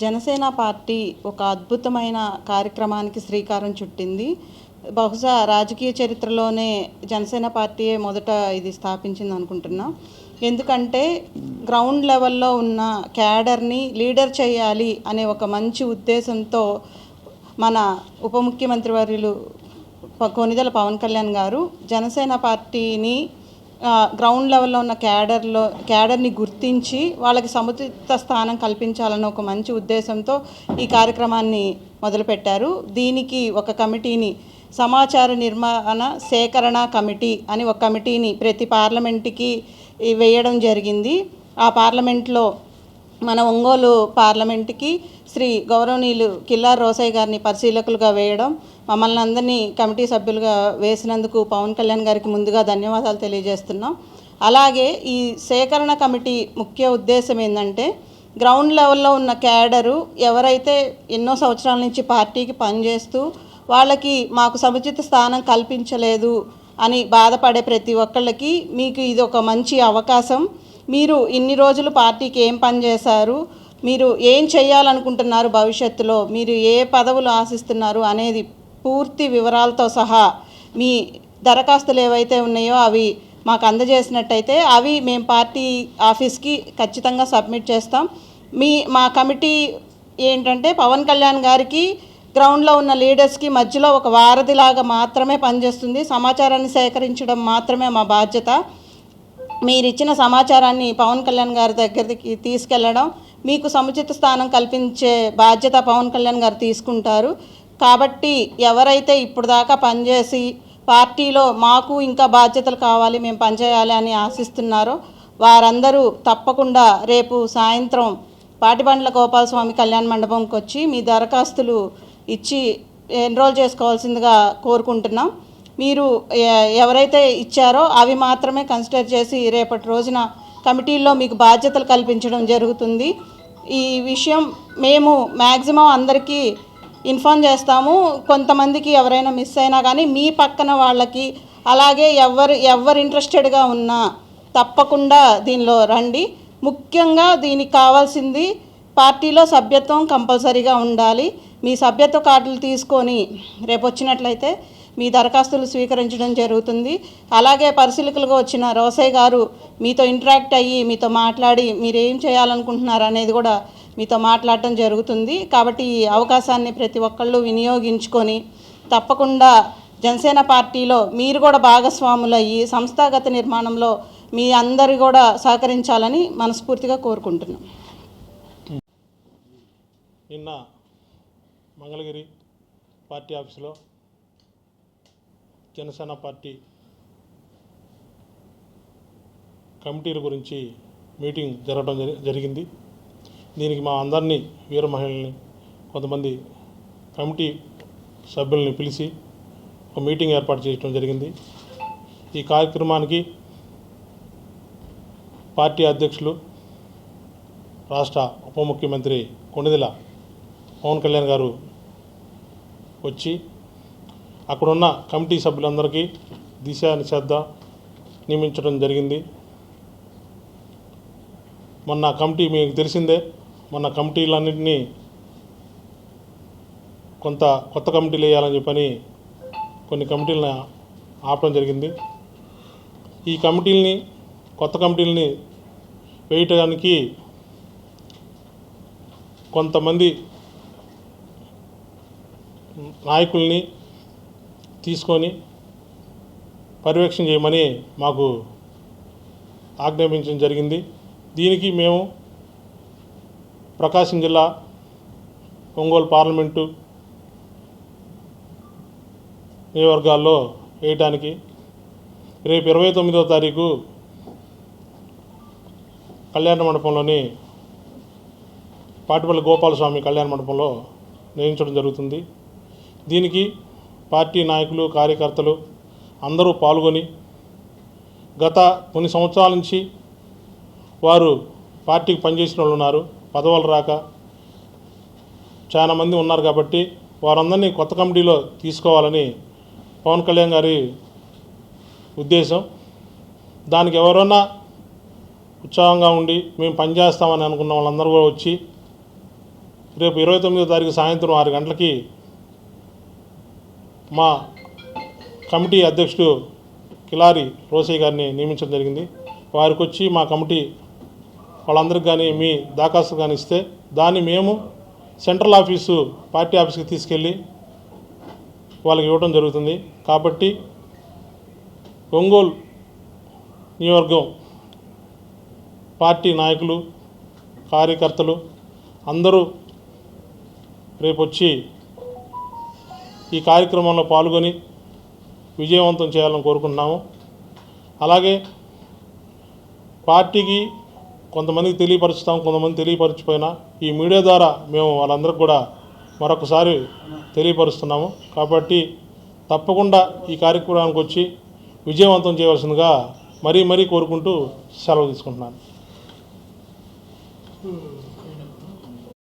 Janasena party ఒక అద్భుతమైన కార్యక్రమానికి శ్రీకారం చుట్టింది. బహుశా రాజకీయ చరిత్రలోనే జనసేన పార్టీయే మొదట ఇది స్థాపించింది అనుకుంటున్నా. ఎందుకంటే గ్రౌండ్ లెవెల్లో ఉన్న క్యాడర్ని లీడర్ చేయాలి అనే ఒక మంచి ఉద్దేశంతో మన ఉప ముఖ్యమంత్రి వర్యులు కొనిదెల పవన్ కళ్యాణ్ గారు జనసేన పార్టీని గ్రౌండ్ లెవెల్లో ఉన్న క్యాడర్ని గుర్తించి వాళ్ళకి సముచిత స్థానం కల్పించాలన్న ఒక మంచి ఉద్దేశంతో ఈ కార్యక్రమాన్ని మొదలుపెట్టారు. దీనికి ఒక కమిటీని సమాచార నిర్మాణ సేకరణ కమిటీ అని ఒక కమిటీని ప్రతి పార్లమెంటుకి వేయడం జరిగింది. ఆ పార్లమెంట్లో మన ఒంగోలు పార్లమెంటుకి శ్రీ గౌరవనీయులు కిల్లారి రోసయ్య గారిని పరిశీలకులుగా వేయడం, మమ్మల్ని అందరినీ కమిటీ సభ్యులుగా వేసినందుకు పవన్ కళ్యాణ్ గారికి ముందుగా ధన్యవాదాలు తెలియజేస్తున్నాం. అలాగే ఈ సేకరణ కమిటీ ముఖ్య ఉద్దేశం ఏంటంటే గ్రౌండ్ లెవెల్లో ఉన్న క్యాడరు ఎవరైతే ఎన్నో సంవత్సరాల నుంచి పార్టీకి పనిచేస్తూ వాళ్ళకి మాకు సముచిత స్థానం కల్పించలేదు అని బాధపడే ప్రతి ఒక్కళ్ళకి మీకు ఇది ఒక మంచి అవకాశం. మీరు ఇన్ని రోజులు పార్టీకి ఏం పని చేశారు, మీరు ఏం చేయాలనుకుంటున్నారు, భవిష్యత్తులో మీరు ఏ పదవులు ఆశిస్తున్నారు అనేది పూర్తి వివరాలతో సహా మీ దరఖాస్తులు ఏవైతే ఉన్నాయో అవి మాకు అందజేసినట్టయితే అవి మేము పార్టీ ఆఫీస్కి ఖచ్చితంగా సబ్మిట్ చేస్తాం. మా కమిటీ ఏంటంటే పవన్ కళ్యాణ్ గారికి గ్రౌండ్లో ఉన్న లీడర్స్కి మధ్యలో ఒక వారధిలాగా మాత్రమే పనిచేస్తుంది. సమాచారాన్ని సేకరించడం మాత్రమే మా బాధ్యత. మీరు ఇచ్చిన సమాచారాన్ని పవన్ కళ్యాణ్ గారి దగ్గరికి తీసుకెళ్ళడం, మీకు సముచిత స్థానం కల్పించే బాధ్యత పవన్ కళ్యాణ్ గారు తీసుకుంటారు. కాబట్టి ఎవరైతే ఇప్పుడు దాకా పనిచేసి పార్టీలో మాకు ఇంకా బాధ్యతలు కావాలి, మేము పనిచేయాలి అని ఆశిస్తున్నారో వారందరూ తప్పకుండా రేపు సాయంత్రం పాటిబండ్ల గోపాలస్వామి కళ్యాణ మండపంకి వచ్చి మీ దరఖాస్తులు ఇచ్చి ఎన్రోల్ చేసుకోవాల్సిందిగా కోరుకుంటున్నాం. మీరు ఎవరైతే ఇచ్చారో అవి మాత్రమే కన్సిడర్ చేసి రేపటి రోజున కమిటీల్లో మీకు బాధ్యతలు కల్పించడం జరుగుతుంది. ఈ విషయం మేము మ్యాక్సిమం అందరికీ ఇన్ఫార్మ్ చేస్తాము. కొంతమందికి ఎవరైనా మిస్ అయినా కానీ మీ పక్కన వాళ్ళకి, అలాగే ఎవరు ఇంట్రెస్టెడ్గా ఉన్నా తప్పకుండా దీనిలో రండి. ముఖ్యంగా దీనికి కావాల్సింది పార్టీలో సభ్యత్వం కంపల్సరీగా ఉండాలి. మీ సభ్యత్వ కార్డులు తీసుకొని రేపు వచ్చినట్లయితే మీ దరఖాస్తులు స్వీకరించడం జరుగుతుంది. అలాగే పరిశీలకులుగా వచ్చిన రోసయ్య గారు మీతో ఇంటరాక్ట్ అయ్యి మీతో మాట్లాడి మీరు ఏం చేయాలనుకుంటున్నారు అనేది కూడా మీతో మాట్లాడటం జరుగుతుంది. కాబట్టి ఈ అవకాశాన్ని ప్రతి ఒక్కళ్ళు వినియోగించుకొని తప్పకుండా జనసేన పార్టీలో మీరు కూడా భాగస్వాములు అయ్యి సంస్థాగత నిర్మాణంలో మీ అందరు కూడా సహకరించాలని మనస్ఫూర్తిగా కోరుకుంటున్నాం. నిన్న మంగళగిరి పార్టీ ఆఫీసులో జనసేన పార్టీ కమిటీల గురించి మీటింగ్ జరగడం జరిగింది. దీనికి మా అందరినీ వీర మహిళల్ని కొంతమంది కమిటీ సభ్యుల్ని పిలిచి ఒక మీటింగ్ ఏర్పాటు చేయడం జరిగింది. ఈ కార్యక్రమానికి పార్టీ అధ్యక్షులు రాష్ట్ర ఉప ముఖ్యమంత్రి కొనిదెల పవన్ కళ్యాణ్ గారు వచ్చి అక్కడున్న కమిటీ సభ్యులందరికీ దిశానిర్దేశం నియమించడం జరిగింది. మొన్న కమిటీ మీకు తెలిసిందే, మొన్న కమిటీలన్నింటినీ కొత్త కమిటీలు వేయాలని చెప్పని కొన్ని కమిటీలను ఆపడం జరిగింది. ఈ కొత్త కమిటీలని వేయటానికి కొంతమంది నాయకుల్ని తీసుకొని పర్యవేక్షణ చేయమని మాకు ఆజ్ఞాపించడం జరిగింది. దీనికి మేము ప్రకాశం జిల్లా ఒంగోలు పార్లమెంటు నియోజకవర్గాల్లో వేయటానికి రేపు 29వ తారీఖు కళ్యాణ మండపంలోని పాటిబండ్ల గోపాలస్వామి కళ్యాణ మండపంలో నిర్వహించడం జరుగుతుంది. దీనికి పార్టీ నాయకులు, కార్యకర్తలు అందరూ పాల్గొని గత కొన్ని సంవత్సరాల నుంచి వారు పార్టీకి పనిచేసిన వాళ్ళు ఉన్నారు, పదవులు రాక చాలామంది ఉన్నారు. కాబట్టి వారందరినీ కొత్త కమిటీలో తీసుకోవాలని పవన్ కళ్యాణ్ గారి ఉద్దేశం. దానికి ఎవరన్నా ఉత్సాహంగా ఉండి మేము పనిచేస్తామని అనుకున్న వాళ్ళందరూ కూడా వచ్చి రేపు 29వ తారీఖు సాయంత్రం 6 గంటలకి మా కమిటీ అధ్యక్షుడు కిలారి రోసయ్య గారిని నియమించడం జరిగింది. వారికి వచ్చి మా కమిటీ వాళ్ళందరికీ కానీ మీ దరఖాస్తు కానీ ఇస్తే దాన్ని మేము సెంట్రల్ ఆఫీసు పార్టీ ఆఫీస్కి తీసుకెళ్ళి వాళ్ళకి ఇవ్వడం జరుగుతుంది. కాబట్టి ఒంగోలు నియోజకవర్గం పార్టీ నాయకులు కార్యకర్తలు అందరూ రేపు వచ్చి ఈ కార్యక్రమంలో పాల్గొని విజయవంతం చేయాలని కోరుకుంటున్నాము. అలాగే పార్టీకి కొంతమందికి తెలియపరుస్తాం, కొంతమంది తెలియపరచిపోయినా ఈ మీడియా ద్వారా మేము వాళ్ళందరికీ కూడా మరొకసారి తెలియపరుస్తున్నాము. కాబట్టి తప్పకుండా ఈ కార్యక్రమానికి వచ్చి విజయవంతం చేయవలసిందిగా మరీ కోరుకుంటూ సెలవు తీసుకుంటున్నాను.